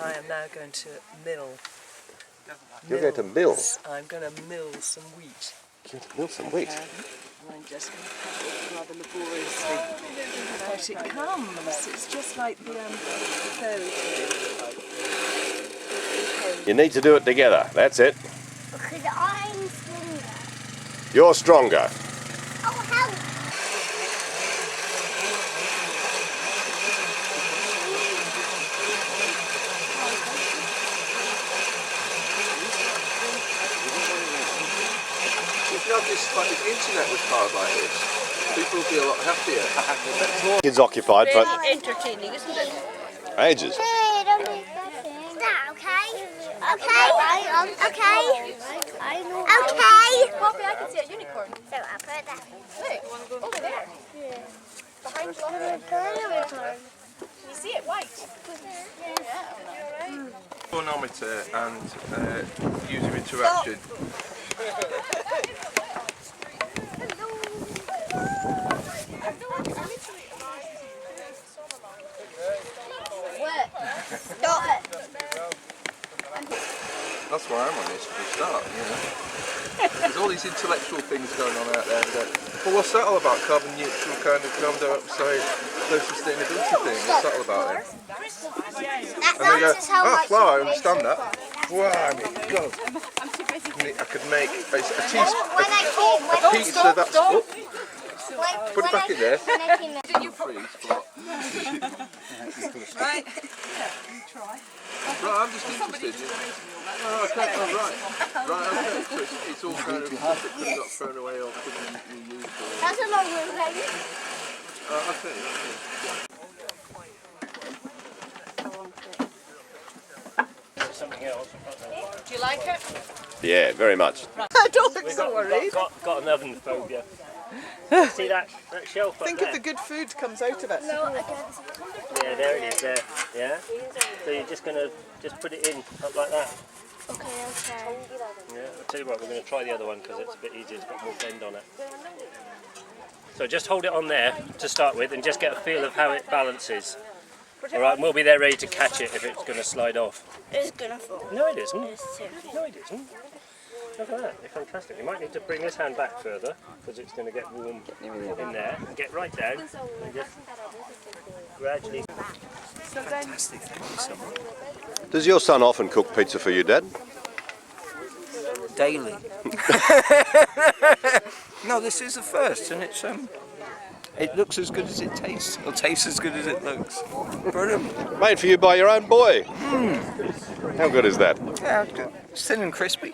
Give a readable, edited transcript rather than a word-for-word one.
I am now going to mill. You're going to mill? I'm going to mill some wheat. You're going to mill some wheat? I'm just going to cut it rather laboriously. Out it comes. It's just like the fairy tale. You need to do it together. That's it. Because I'm stronger. You're stronger. Oh, help! If you have this, like, if the internet was powered like this, people would be a lot happier. Kids occupied, but entertaining, isn't it? ages. Hey, don't be fussing. Is that okay? Okay. Okay. Okay. Poppy, I can see a unicorn. So I'll put that. Look, over there. Yeah. Behind you. Unicorn. Can you see it white? Yeah. Chronometer and user interaction. That's why I'm on this for a start, you know. There's all these intellectual things going on out there. Well, what's that all about? Carbon neutral, kind of carbon dioxide, low sustainability thing. What's that all about then? And they go, oh, wow, I understand that. Wow, I mean, God. I could make a pizza that's up. Put it back in there. Freeze for what? Right. Yeah, you try. Right, I'm just interested. Oh, okay, oh, right. Right, okay. So it's all kind of stuff that could have got thrown away or couldn't be used. That's a long one, baby. Okay. Something else. Do you like it? Yeah, very much. I don't look so worried. Got an oven phobia. See that shelf up Think there? of the good food comes out of it. Yeah, there it is there. Yeah? So you're just going to just put it in up like that. Okay, I'll try. Yeah, I'll tell you what, we're going to try the other one because it's a bit easier, it's got more bend on it. So just hold it on there to start with and just get a feel of how it balances. Alright, and we'll be there ready to catch it if it's going to slide off. It's gonna fall. No it isn't. It's seriously. No it isn't. Look at that, you're fantastic. You might need to bring this hand back further because it's going to get warm in there. And get right down and just gradually... Fantastic, thank you so much. Does your son often cook pizza for you, Dad? Daily. No, this is the first, and it looks as good as it tastes, or tastes as good as it looks. Brilliant. Made for you by your own boy. How good is that? Yeah, it's good. It's thin and crispy.